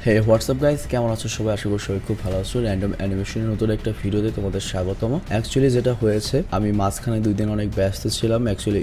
হে WhatsApp guys, কেমন আছো সবাই? আশা করি সবাই খুব ভালো আছো। র্যান্ডম অ্যানিমেশনের নতুন একটা ভিডিওতে তোমাদের স্বাগতম। অ্যাকচুয়ালি যেটা হয়েছে, আমি মাঝখানে 2 দিন অনেক ব্যস্ত ছিলাম। অ্যাকচুয়ালি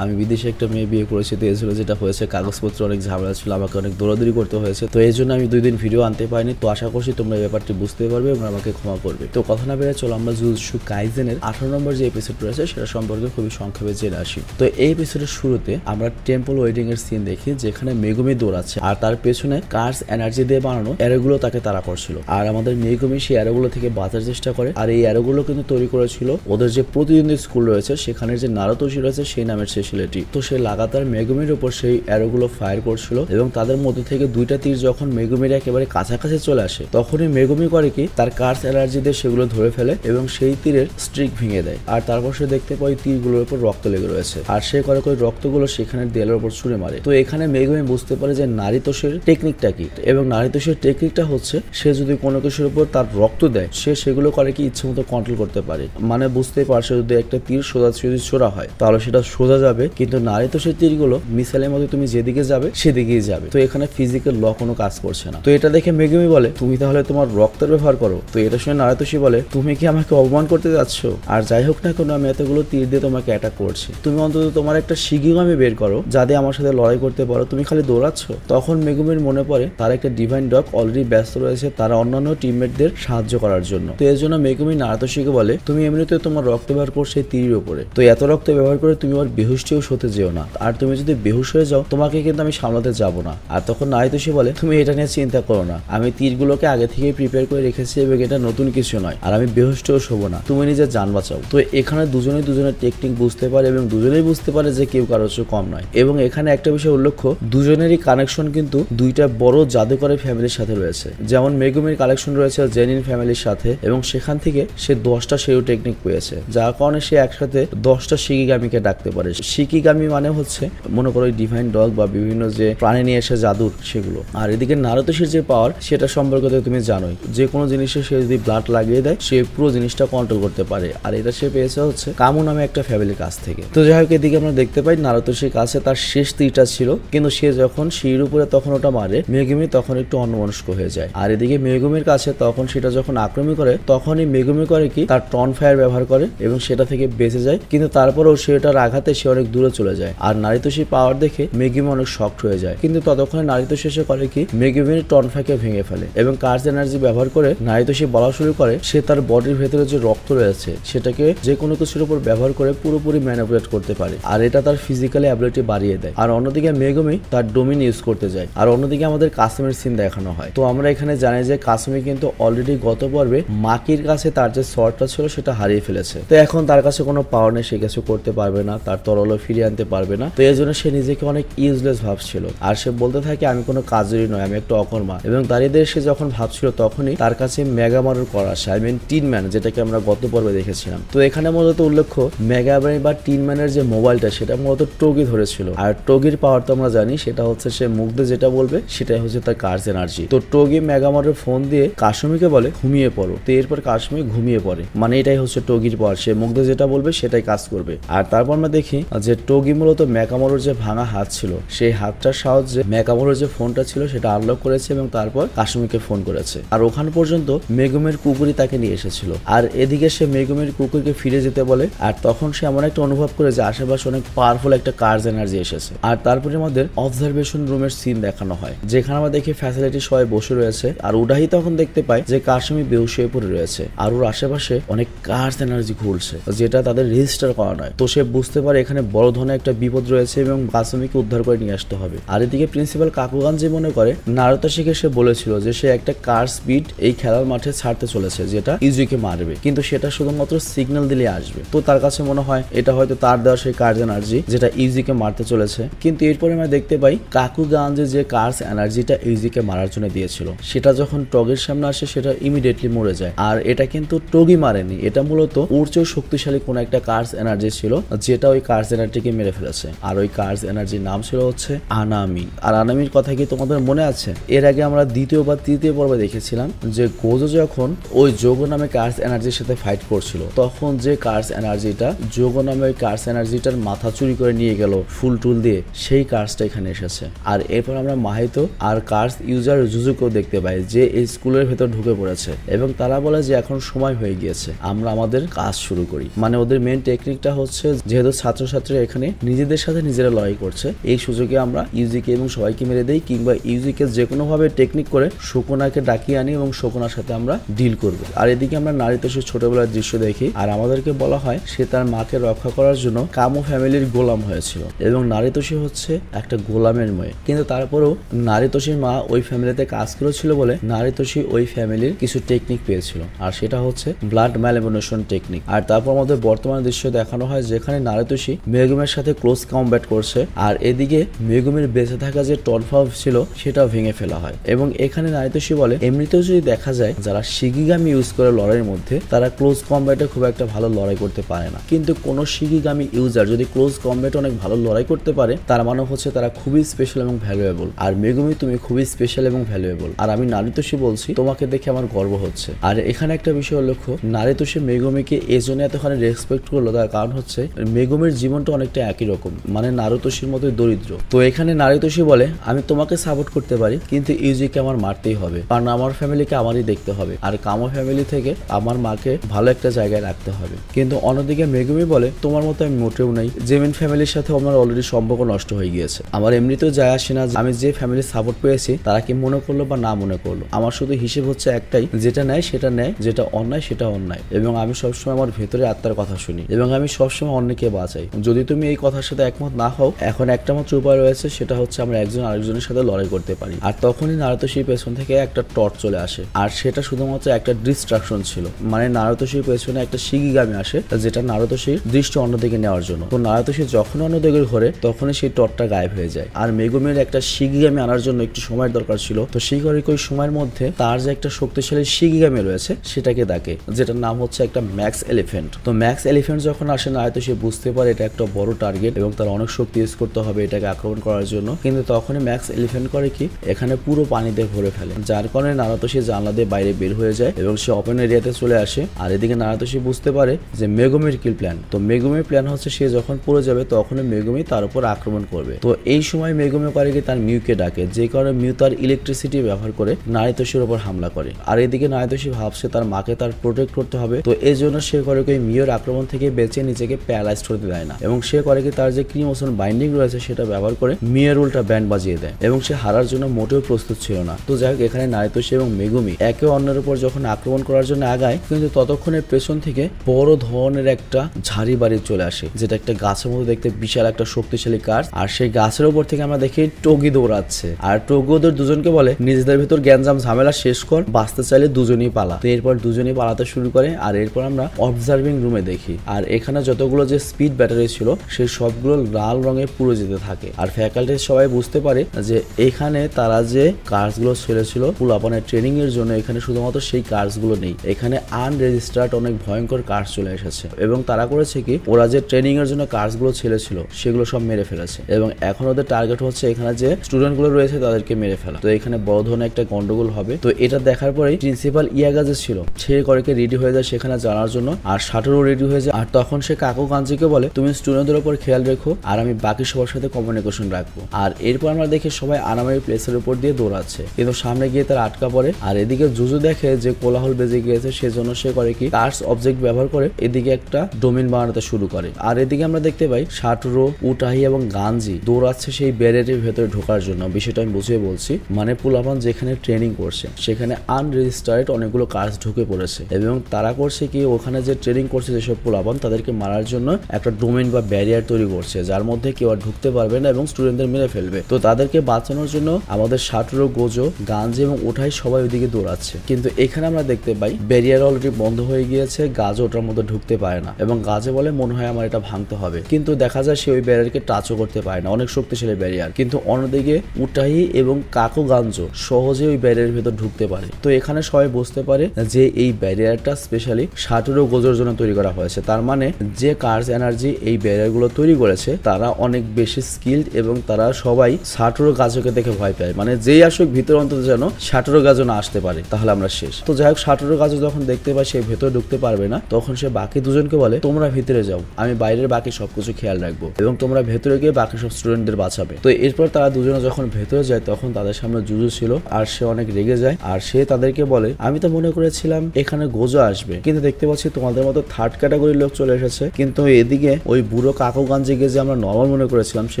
আমি বিদেশে একটা মেয়ে বিয়ে করেছি, তো এজন্য যেটা হয়েছে, কাগজপত্র অনেক ঝামেলা ছিল, আমাকে অনেক দৌড়াদৌড়ি করতে হয়েছে। তো এই জন্য আমি 2 দিন ভিডিও আনতে পারিনি। তো আশা করছি তোমরা এই ব্যাপারটি বুঝতে পারবে এবং আমাকে ক্ষমা করবে। তো কথা না বেড়ে চলো আমরা জুজুৎসু কাইজেনের 18 নম্বর যে এপিসোড রয়েছে সেটা সম্পর্কে খুবই সংক্ষেপে জেনে আসি। তো এই এপিসোডের শুরুতে আমরা টেম্পল ওয়েডিং এর সিন দেখি, যেখানে মেগুমি দৌড়াচ্ছে আর তার পেছনে কার্স এনার্জি দিয়ে বানানো অ্যারোগুলো তাকে তাড়া করছিল। আর আমাদের মেগুমি সেই অ্যারোগুলো থেকে বাঁচার চেষ্টা করে। আর এই অ্যারোগুলো কিন্তু তৈরি করেছিল ওদের যে প্রতিদ্বন্দ্বী স্কুল রয়েছে সেখানে যে নারুতোশি রয়েছে সেই নামের সেই ছেলেটি। তো সে লাগাতার মেগুমির উপর সেই অ্যারোগুলো ফায়ার করছিল এবং তাদের মধ্যে থেকে 2টা তীর যখন মেগুমির একেবারে কাছাকাছি চলে আসে, তখনই মেগুমি করে কি তার কার্স এনার্জি দিয়ে সেগুলো ধরে ফেলে এবং সেই তীরের স্ট্রিক ভেঙে দেয়। আর তারপর সে দেখতে পায় তীরগুলোর উপর রক্ত লেগে রয়েছে আর সে করে রক্তগুলো সেখানে দেয়ালের উপর ছুঁড়ে মারে। তো এখানে মেগুমি বুঝতে পারে যে নারুতোষের টেকনিকটা কি, এবং নারুতোষের টেকনিকটা হচ্ছে সে যদি কোনো কিছুর উপর তার রক্ত দেয়, সে সেগুলো করে কি ইচ্ছে মতো কন্ট্রোল করতে পারে। মানে বুঝতেই পারছে, যদি একটা তীর সোজা যদি ছোড়া হয় তাহলে সেটা সোজা যাবে, কিন্তু নারুতোষের তীরগুলো মিসাইলের মতো তুমি যেদিকে যাবে সেদিকেই যাবে। তো এখানে ফিজিক্যাল ল কোনো কাজ করছে না। তো এটা দেখে মেগুমি বলে, তুমি তাহলে তোমার রক্তের ব্যবহার করো। তো এটা শুনে নারুতোষি বলে, তুমি কি আমাকে অপমান করতে যাচ্ছ? আর যাই হোক না কেন, আমি এতগুলো তীর দিয়ে তোমাকে অ্যাটাক করছি, তুমি অন্তত তোমার একটা শিগিগামি বের করো যা দিয়ে আমার সাথে লড়াই করতে পারো, তুমি খালি দৌড়াচ্ছ। তখন মেগুমির মনে পড়ে তার একটা ডিভাইন ডগ অলরেডি ব্যস্ত রয়েছে তারা অন্যান্য টিমমেটদের সাহায্য করার জন্য। তো এর জন্য মেগুমি নারুতোশিকে বলে, তুমি এমনিতে তোমার রক্ত ব্যবহার করছো এই তীরের উপরে, তো এত রক্ত ব্যবহার করে তুমি আর বেহুশটিও হতে যেও না, আর তুমি যদি বেহুশ হয়ে যাও তোমাকে কিন্তু আমি সামলাতে যাব না। আর তখন নারুতোশি বলে, তুমি এটা নিয়ে চিন্তা করো না, আমি তীরগুলোকে আগে থেকে প্রিপেয়ার করে রেখেছি এবং এটা নতুন কিছু নয়, আর আমি বেহুশটিও হবো না, তুমি নিজের জান বাঁচাও। তো এখানে দুজনের টেকনিক বুঝতে পারে এবং দুজনেই বুঝতে পারে যে কেউ কারোর চেয়ে কম নয়। এবং এখানে একটা বিষয় উল্লেখ্য, দুজনেরই কানেকশন কিন্তু 2টা বড় জাদুকরের ফ্যামিলির সাথে রয়েছে। যেমন মেগুমির কালেকশন রয়েছে জেনিন ফ্যামিলির সাথে, এবং সেখান থেকে সে 10টা সেও টেকনিক পেয়েছে, যার কারণে সে একসাথে 10টা শিকিগামিকে ডাকতে পারে। শিকিগামি মানে হচ্ছে মনে করো ডিভাইন ডগ বা বিভিন্ন যে প্রাণী নিয়ে এসে জাদুর সেগুলো। আর এদিকে নারুতোশির যে পাওয়ার সেটা সম্পর্কে তো তুমি জানোই, যে কোনো জিনিসে সে যদি ব্লাড লাগিয়ে দেয় সে পুরো জিনিসটা কন্ট্রোল করতে পারে, আর এটা সে পেয়েছে হচ্ছে কামু নামে একটা ফ্যামিলির কাছ থেকে। তো যাই হোক, এদিকে আমরা দেখতে পাই নারুতোশির কাছে তার শেষ তীরটা ছিল, কিন্তু সে যখন সিঁড়ির উপরে তখন ওটা মারে, মেগুমি তখন একটু অন্যমনস্ক হয়ে যায়। আর এদিকে মেগুমির কাছে তখন সেটা যখন আক্রমণ করে, তখনই মেগুমি করে কি তার টন ফায়ার ব্যবহার করে এবং সেটা থেকে বেঁচে যায়, কিন্তু তারপরেও সেটার আঘাতে সে অনেক দূরে চলে যায়। আর নারুতোশির পাওয়ার দেখে মেগুমি অনেক শকড হয়ে যায়, কিন্তু ততক্ষণে নারুতোশি এসে করে কি মেগুমির টন ফায়ারকে ভেঙে ফেলে এবং কার্স এনার্জি ব্যবহার করে নারুতোশি বলা শুরু করে সে তার বডির ভেতরে যে রক্ত রয়েছে সেটাকে যে কোনো কিছুর উপর ব্যবহার করে পুরোপুরি ম্যানিপুলেট করতে পারে, আর এটা তার ফিজিক্যালি অ্যাবিলিটি বাড়িয়ে দেয়। আর অন্যদিকে মেগুমি তার ডোমিন ইউজ করতে যায়। আর অন্যদিকে আমাদের কাসুমির সিন দেখানো হয়। তো আমরা এখানে জানি যে কাসুমি কিন্তু অলরেডি গত পর্বে মাকির কাছে তার যে শর্টটা ছিল সেটা হারিয়ে ফেলেছে। তো এখন তার কাছে কোনো পাওয়ার নেই, সে কিছু করতে পারবে না, তার তরলও ফিরিয়ে আনতে পারবে না। তো এই জন্য সে নিজেকে অনেক ইউজলেস ভাবছিল, আর সে বলতে থাকে আমি কোনো কাজেরই নয়, আমি একটা অকর্মা। এবং দাঁড়িয়ে সে যখন ভাবছিল তখনই তার কাছে মেগামারুর করা আসে, আই মিন টিন ম্যান, যেটাকে আমরা গত পর্বে দেখেছিলাম। তো এখানে মূলত উল্লেখ্য মেগাম্যান বা টিন ম্যানের যে মোবাইলটা সেটা মূলত টোগি ধরেছিল, আর টোগির পাওয়ার তো আমরা জানি সেটা হচ্ছে সে মুখ দিয়ে যেটা বলবে সেটাই হচ্ছে তার কার্স এনার্জি। তো টোগি মেগামারের ফোন দিয়ে কাসুমিকে বলে ঘুমিয়ে পড়ো, তো এরপর কাসুমি ঘুমিয়ে পড়ে, মানে এটাই হচ্ছে টোগির পাওয়ার, সে মুখ দিয়ে যেটা বলবে সেটাই কাজ করবে। আর তারপর আমরা দেখি যে টোগি মূলত মেগামারুর যে ভাঙা হাত ছিল সেই হাতটার সাহায্যে মেগামারুর যে ফোনটা ছিল সেটা আনলক করেছে এবং তারপর কাসুমিকে ফোন করেছে। আর ওখান পর্যন্ত মেগুমির কুকুরই তাকে নিয়ে এসেছিল। আর এদিকে সে মেগুমির কুকুরকে ফিরে যেতে বলে, আর তখন সে এমন একটা অনুভব করে যে আশেপাশে অনেক পাওয়ারফুল একটা কার্স এনার্জি এসেছে। আর তারপরে আমাদের অবজারভেশন রুমের সিন দেখানো হয়, যেখানে আমরা দেখি ফ্যাসিলিটি সবাই বসে রয়েছে, আর উডাহি তখন দেখতে পাই যে কাসুমি বেহুশ হয়ে পড়ে রয়েছে আর ওর আশেপাশে অনেক কার্স এনার্জি ঘুরছে, যেটা তাদের রেজিস্টার করা নয়। তো সে বুঝতে পারে এখানে বড় ধরনের একটা বিপদ রয়েছে এবং কাসুমিকে উদ্ধার করে নিয়ে আসতে হবে। আর এদিকে প্রিন্সিপাল কাকুগানজি মনে করে নারুতোশিকে সে বলেছিল যে সে একটা কার স্পিড এই খেলার মাঠে ছাড়তে চলেছে যেটা ইজুকে মারবে, কিন্তু সেটা শুধুমাত্র সিগন্যাল দিলে আসবে। তো তার কাছে মনে হয় এটা হয়তো তার দেওয়া সেই কার্স এনার্জি যেটা ইজুকে মারতে চলেছে। কিন্তু এরপরে আমরা দেখতে পাই কাকুগানজি যে কার্স এনার্জিটা ইজুকে মারার জন্য দিয়েছিল সেটা যখন টগের সামনে আসে সেটা ইমিডিয়েটলি মরে যায়। আর এটা কিন্তু টগি মারেনি, এটা মূলত ওর চেয়েও শক্তিশালী কোন একটা কার্স এনার্জি ছিল যেটা ওই কার্স এনার্জিকে মেরে ফেলেছে। আর ওই কার্স এনার্জির নাম ছিল হচ্ছে আনামি। আর আনামির কথা কি তোমাদের মনে আছে? এর আগে আমরা দ্বিতীয় বা তৃতীয় পর্বে দেখেছিলাম যে গোজো যখন ওই যোগো নামে কার্স এনার্জির সাথে ফাইট করছিল তখন যে কার্স এনার্জিটা যোগো নামে ওই কার্স এনার্জিটার মাথা চুরি করে নিয়ে গেল ফুল টুল দিয়ে, সেই কার্সটা এখানে এসেছে। আর এরপর আমরা মাহিতো আর কার্স ইউজার জুজুকেও দেখতে পাই যে এই স্কুলের ভেতর ঢুকে পড়েছে এবং তারা বলে যে এখন সময় হয়ে গিয়েছে, আমরা আমাদের কাজ শুরু করি। মানে ওদের মেন টেকনিকটা হচ্ছে যেহেতু ছাত্রছাত্রীরা এখানে নিজেদের সাথে নিজেরা লড়াই করছে, এই সুযোগে আমরা ইউজিকে এবং সবাইকে মেরে দেই, কিংবা ইউজিকে যে কোনো ভাবে টেকনিক করে শকুনাকে ডাকিয়ে আনি এবং শকুনার সাথে আমরা ডিল করব। আর এদিকে আমরা নারুতোর ছোটবেলার দৃশ্য দেখি, আর আমাদেরকে বলা হয় সে তার মাকে রক্ষা করার জন্য কামো ফ্যামিলির গোলাম হয়েছিল এবং নারুতোষী হচ্ছে একটা গোলামের মেয়ে। কিন্তু তারপরেও নারুতোষীর মা ওই ফ্যামিলিতে কাজ করেছিল বলে নারুতোষী ওই ফ্যামিলির কিছু টেকনিক পেয়েছিল, আর সেটা হচ্ছে ব্লাড ম্যালিমিনেশন টেকনিক। আর তারপর আমাদের বর্তমান দৃশ্য দেখানো হয় যেখানে নারুতোষী মেগুমের সাথে ক্লোজ কমব্যাট করছে, আর এদিকে মেগুমের বেঁচে থাকা যে টনফাও ছিল সেটাও ভেঙে ফেলা হয়। এবং এখানে নারুতোষী বলে এমনিতেও যদি দেখা যায় যারা শিগিগামি ইউজ করে লড়াইয়ের মধ্যে তারা ক্লোজ কমব্যাটে খুব একটা ভালো লড়াই করতে পারে না, কিন্তু কোন শিগিগামি ইউজার যদি ক্লোজ কমব্যাটে অনেক ভালো লড়াই করতে পারে তার মানে হচ্ছে তারা খুবই স্পেশাল এবং ভ্যালুয়েবল। আর মেগুমি তুমি খুবই স্পেশাল এবং ভ্যালুয়েবল, আর আমি নারুতোষী বলছি তোমাকে দেখে আমার গর্ব হচ্ছে। আর এখানে একটা বিষয় লক্ষ্য, নারুতোষী মেগুমিকে এই জন্য এতখানি রেসপেক্ট করলো, তার কারণ হচ্ছে মেগুমির জীবনটা অনেকটা একই রকম, মানে নারুতোষীর মতোই দরিদ্র। তো এখানে নারুতোষী বলে আমি তোমাকে সাপোর্ট করতে পারি কিন্তু ইউজিকে আমার মারতেই হবে, কারণ আমার ফ্যামিলিকে আমারই দেখতে হবে, আর কামো ফ্যামিলি থেকে আমার মাকে ভালো একটা জায়গায় রাখতে হবে। কিন্তু অন্যদিকে মেগুমি বলে তোমার মতো আমি মোটেও নাই, জেমিন ফ্যামিলির সাথে আমার অলরেডি সম্পর্ক নষ্ট হয়ে গিয়েছে, আমার এমনিতেও যায় আসে না আমি যে ফ্যামিলির সাপোর্ট পেয়েছি তারা কি মনে করলো বা না মনে করলো, আমার শুধু হিসেব হচ্ছে একটাই, যেটা নেয় সেটা নেয়, যেটা অন্যায় সেটা অন্যায়, এবং আমি সবসময় আমার ভেতরে আত্মার কথা শুনি এবং আমি সবসময় অন্যকে বাঁচাই। যদি তুমি এই কথার সাথে একমত না হও, এখন একটা মাত্র উপায় রয়েছে, সেটা হচ্ছে আমরা একজন আরেকজনের সাথে লড়াই করতে পারি। আর তখনই নারুতোষীর পেছন থেকে একটা টর্চ চলে আসে, আর সেটা শুধুমাত্র একটা ডিস্ট্রাকশন ছিল, মানে নারুতোষীর পেছনে একটা শিগিগামি আসে যেটা নারুতোষীর দৃষ্টি অন্যদিকে নেওয়ার জন্য। তো নারুতোষী যখন অন্যদিকে ঘোরে তখনই সেই টর্চটা গায়েব হয়ে যায়, আর মেগুমির একটা শিগিগামি আনার জন্য একটু সময়ের দরকার ছিল। তো সেই ওই সময়ের মধ্যে তার যে একটা শক্তিশালী শিগিগামি রয়েছে সেটাকে ডাকে, যেটার নাম হচ্ছে একটা ম্যাক্স এলিফ্যান্ট। তো ম্যাক্স এলিফ্যান্ট যখন আসে নারুতোষী বুঝতে পারে এটা একটা বড় টার্গেট এবং তার অনেক শক্তি ইউজ করতে হবে এটাকে আক্রমণ করার জন্য, কিন্তু তখনই ম্যাক্স এলিফ্যান্ট করে কি এখানে পুরো পানিতে ভরে ফেলে, যার কারণে নারুতোষী জানলা দিয়ে বাইরে বের হয়ে যায় এবং সে ওপেন এরিয়াতে চলে আসে। আর এদিকে নারুতোষী বুঝতে পারে যে মেগুমির কিল প্ল্যান। তো মেগুমির প্ল্যান হচ্ছে সে যখন পড়ে যাবে তখনই মেগুমি তার উপর আক্রমণ করবে। তো এই সময় মেগুমি করে কি তার মিউকে ডাকে, যে কারণে মিউ তার ইলেকট্রিসিটি ব্যবহার করে নারুতোষীর উপর হামলা করে। আর এদিকে নারুতোষী ভাবছে তার মাকে তার প্রোটেক্ট করতে হবে, তো এই জন্য সে করে কি মিউর আক্রমণ থেকে বেঁচে নিজেকে প্যারালাইজড করতে দেয় না, এবং সে করে কি তার যে ক্রিমোশন বাইন্ডিং রয়েছে সেটা ব্যবহার করে মিউর উল্টা ব্যান্ড বাজিয়ে দেয় এবং সে হারার জন্য মোটেও প্রস্তুত ছিল না। তো যাই হোক, এখানে নারুতোষী এবং মেগুমি একে অন্যের উপর যখন আক্রমণ করার জন্য আগায়, কিন্তু ততক্ষণে পেছন থেকে বড় ধরনের একটা ঝাড়ি বাড়ি চলে আসে, যেটা একটা গাছের মতো দেখতে বিশাল একটা শক্তিশালী কাঠ। আর সেই গাছের উপর থেকে আমরা দেখি টগি দৌড়াচ্ছে, আর টগি ওদের দুজনকে বলে নিজেদের ভিতর গ্যাঞ্জাম ঝামেলা শেষ কর, বাঁচতে চাইলে দুজনেই পালা। তো এরপর দুজনেই পালাতে শুরু করে। আর এরপর আমরা অবজার্ভিং রুমে দেখি, আর এখানে যতগুলো যে স্পিড ব্যাটারি ছিল সেই সবগুলো লাল রঙে পুরো যেতে থাকে। আর ফ্যাকাল্টি সবাই বুঝতে পারে যে এখানে তারা যে কার্সগুলো ছেড়েছিল পুলাপানের ট্রেনিং এর জন্য, এখানে শুধুমাত্র সেই কার্সগুলো নেই, এখানে আনরেজিস্টার্ড অনেক ভয়ঙ্কর কার্স চলে এসেছে এবং তারা করেছে কি ওরা যে ট্রেনিং এর জন্য কার্সগুলো ছেড়েছিল সেগুলো সব মেরে ফেলেছে এবং এখন ওদের টার্গেট হচ্ছে এখানে যে স্টুডেন্ট গুলো রয়েছে তাদেরকে মেরে ফেলা। তো এখানে বড় ধরনের একটা গন্ডগোল হবে। তো এটা দেখার পরেই প্রিন্সিপাল ইয়াগা যে ছিল সে করেকে রেডি হয়ে যায় সেখানে জানার জন্য, আর শাটরও রেডি হয়ে যায়। আর তখন সে কাকু কাঞ্জিকে বলে তুমি স্টুডেন্টদের উপর খেয়াল রেখো আর আমি বাকি সবার সাথে কমিউনিকেশন রাখবো। আর এরপর আমরা দেখি সবাই আনামারি প্লেসের উপর দিয়ে দৌড়াচ্ছে, কিন্তু সামনে গিয়ে তার আটকা পড়ে। আর এদিকে জুজু দেখে যে কোলাহল বেজে গিয়েছে, সেজন্য সে করে কি কার্স অবজেক্ট ব্যবহার করে এদিকে একটা ডোমেন বানাতে শুরু করে। আর এদিকে আমরা দেখতে পাই শাটরো, উটাহি এবং গাঞ্জি দৌড়াচ্ছে সেই ব্যারিয়ারের ভেতরে ঢোকার জন্য। বিষয়টা আমি বুঝিয়ে বলছি, মানে পুলাপান যেখানে ট্রেনিং করছে সেখানে আনরেজিস্টার্ড অনেকগুলো কার্স ঢুকে পড়েছে এবং তারা করছে কি ওখানে যে ট্রেনিং করছে যেসব পুলাপান তাদেরকে মারার জন্য একটা ডোমেন বা ব্যারিয়ার তৈরি করছে, যার মধ্যে কেউ আর ঢুকতে পারবে না এবং স্টুডেন্টদের মেরে ফেলবে। তো তাদেরকে বাঁচানোর জন্য আমাদের শাটরো, গোজো, গাঞ্জি এবং উঠাই সবাই ওইদিকে দৌড়াচ্ছে, কিন্তু এখানে আমরা দেখতে পাই ব্যারিয়ার অলরেডি বন্ধ হয়ে গিয়েছে, গাজও ওটার মধ্যে ঢুকতে পারে না এবং গাজে বলে মনে হয় আমার এটা ভাঙতে হবে, কিন্তু দেখা যায় সে ওই ব্যারিয়ারকে টাচও করতে পারে না, অনেক শক্তিশালী ব্যারিয়ার। কিন্তু অন্যদিকে উটাহি এবং কাকু গাঞ্জো সহজে ওই ব্যারিয়ারের ভেতর ঢুকতে পারে। তো এখানে সবাই বুঝতে পারে যে এই ব্যারিয়ারটা স্পেশালি শাটরো, গোজোর জন্য তৈরি করা হয়েছে, তার মানে যে কার্স এনার্জি এই ব্যারিয়ারগুলো তৈরি করেছে তারা অনেক বেশি স্কিলড এবং তারা সবাই শাটরো, গাজোকে দেখে ভয় পায়, মানে যেই আসুক ভিতরে অন্তত যেন শাটরো, গাজো না আসতে পারে, তাহলে আমরা শেষ। তো যাই হোক, শাটরো, গাজো যখন দেখতে পায় সে ভেতরে ঢুকতে পারবে না, তখন সে বাকি দুজনকে বলে তোমরা ভিতরে যাও, আমি বাইরের বাকি সবকিছু খেয়াল রাখবো এবং তোমরা ভেতরে গিয়ে বাকি সব স্টুডেন্টদের বাঁচাবে। তো এরপর তারা দুজনে যখন ভেতরে যায় তখন তাদের তাদের সামনে জুজু ছিল আর সে অনেক রেগে যায় আর সে তাদেরকে বলে আমি তো মনে করেছিলাম এখানে গোজো আসবে, কিন্তু দেখতে পাচ্ছি তোমাদের মতো থার্ড ক্যাটাগরির লোক চলে এসেছে। কিন্তু এদিকে ওই বুড়ো কাকুগঞ্জে যে আমরা নর্মাল মনে করেছিলাম সে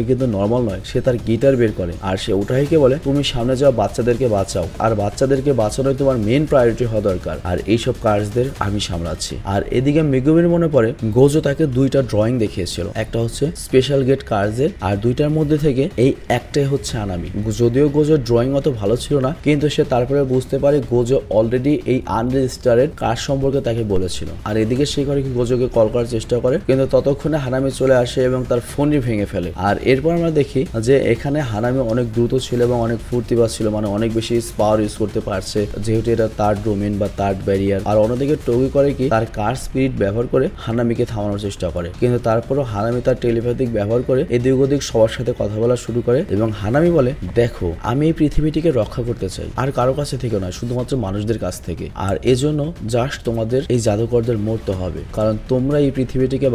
কিন্তু নর্মাল নয়, সে তার গিটার বের করে আর সে উঠাইকে বলে তুমি সামনে যাও, বাচ্চাদেরকে বাঁচাও, আর বাচ্চাদেরকে বাঁচানোই তোমার মেইন প্রায়োরিটি হওয়া দরকার, আর এইসব কাজদের আমি সামলাচ্ছি। আর এদিকে মেগুমির মনে পড়ে গোজো তাকে দুইটা ড্রয়িং দেখিয়েছিল, একটা হচ্ছে স্পেশাল গেট কার্ডের আর দুইটার মধ্যে থেকে এই একটাই হচ্ছে আনামি। যদিও গোজোর ড্রয়িং অত ভালো ছিল না, কিন্তু সে তারপরে বুঝতে পারে গোজো অলরেডি এই আনরেজিস্টারেড কার্ড সম্পর্কে তাকে বলেছিল। আর এদিকে সে করে কি গোজোকে কল করার চেষ্টা করে, কিন্তু ততক্ষণে হানামি চলে আসে এবং তার ফোনই ভেঙে ফেলে। আর এরপর আমরা দেখি যে এখানে হানামি অনেক দ্রুত ছিল এবং অনেক ফুর্তিবাজ ছিল, মানে অনেক বেশি পাওয়ার ইউজ করতে পারছে যেহেতু এটা তার ডোমেন বা তার ব্যারিয়ার। আর অন্যদিকে টোগি করে কি তার কার স্পিরিট ব্যবহার করে হানামিকে থামানোর চেষ্টা করে, কিন্তু তারপরও হানামি তার টেলিপ্যাথিক ব্যবহার করে এদিক ওদিক সবার সাথে কথা বলা শুরু করে এবং হানামি বলে দেখো আমি এই পৃথিবীটিকে রক্ষা করতে চাই, আর কারো কাছে থেকে নয়, শুধুমাত্র মানুষদের কাছ থেকে। আর এজন্য জাস্ট তোমাদের এই জাদুকরদের মরতে হবে, কারণ তোমরা এই পৃথিবীটিকে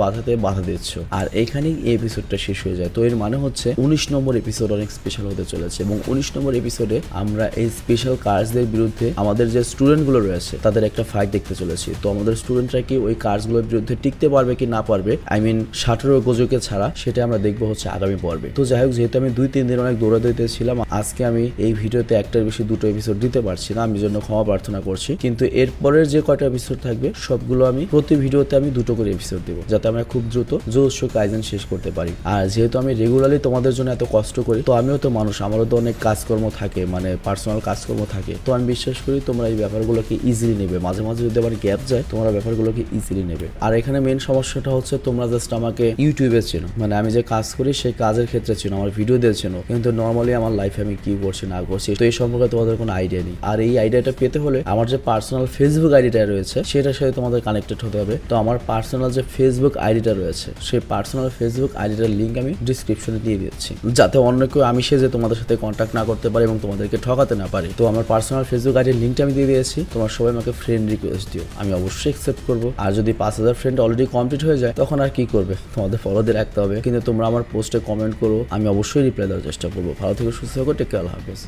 বাধা দিচ্ছ। আর এখানেই এই এপিসোডটা শেষ হয়ে যায়। তো এর মানে হচ্ছে 19 নম্বর এপিসোড অনেক স্পেশাল হতে চলেছে এবং 19 নম্বর এপিসোডে আমরা এই স্পেশাল কার্ডসদের বিরুদ্ধে আমাদের যে স্টুডেন্ট গুলো রয়েছে তাদের একটা ফাইট দেখতে চলেছি। তো আমাদের স্টুডেন্টরা কি ওই কার্ডসগুলোর বিরুদ্ধে টিকতে পারবে কি না পারবে, আই মিন শাটোর গোজোকে ছাড়া, সেটা আমরা দেখবো হচ্ছে আগামী পর্বে। তো যাই হোক, যেহেতু আমি 2-3 দিন অনেক দৌড়াদৌড়িতে ছিলাম, আজকে আমি এই ভিডিওতে একটার বেশি দুটো এপিসোড দিতে পারছি না, আমি জন্য ক্ষমা প্রার্থনা করছি। কিন্তু এরপরের যে কয়টা এপিসোড থাকবে সবগুলো আমি প্রতি ভিডিওতে আমি 2টো করে এপিসোড দেবো, যাতে আমরা খুব দ্রুত জোশো কাইজেন শেষ করতে পারি। আর যেহেতু আমি রেগুলারলি তোমাদের জন্য এত কষ্ট করি, তো আমিও তো মানুষ, আমারও তো অনেক কাজকর্ম থাকে, মানে পার্সোনাল কাজকর্ম থাকে। তো আমি বিশ্বাস করি তোমরা এই ব্যাপারগুলোকে ইজিলি নেবে, মাঝে মাঝে যদি আমার গ্যাপ যায় তোমরা ব্যাপারগুলোকে ইজিলি নেবে। আর এখানে মেন সমস্যাটা হচ্ছে তোমরা জাস্ট আমাকে ইউটিউবে চেনো, মানে আমি যে কাজ করি সেই কাজের ক্ষেত্রে চেনো, আমার ভিডিও দিয়ে চেনো, কিন্তু নর্মালি আমার লাইফে আমি কি করছি না করছি তো এই সম্পর্কে তোমাদের কোনো আইডিয়া নেই। আর এই আইডিয়াটা পেতে হলে আমার যে পার্সোনাল ফেসবুক আইডিটা রয়েছে সেটার সাথে তোমাদের কানেক্টেড হতে হবে। তো আমার পার্সোনাল যে ফেসবুক আইডিটা রয়েছে সেই পার্সোনাল ফেসবুক আইডিটার লিঙ্ক আমি ডিসক্রিপশনে দিয়ে দিচ্ছি, যাতে অন্য কেউ আমি সে যে তোমাদের সাথে কন্ট্যাক্ট না করতে পারে এবং তোমাদেরকে ঠকাতে না পারে। তো আমার পার্সোনাল ফেসবুক আইডির লিঙ্কটা আমি দিয়ে দিয়েছি, তোমার সবাই আমাকে ফ্রেন্ড রিকোয়েস্ট দিও, আমি অবশ্যই অ্যাকসেপ্ট করবো। আর যদি 5000 ফ্রেন্ড অলরেডি কমপ্লিট হয়ে যায় তখন আর কি করবে, তোমাদের ফলো দিয়ে রাখতে হবে। কিন্তু তোমরা আমার পোস্টে কমেন্ট করো, আমি অবশ্যই রিপ্লাই দেওয়ার চেষ্টা করবো। ভালো থেকে সুস্থ থাকো, টেক কেয়ার, আল্লাহ হাফেজ।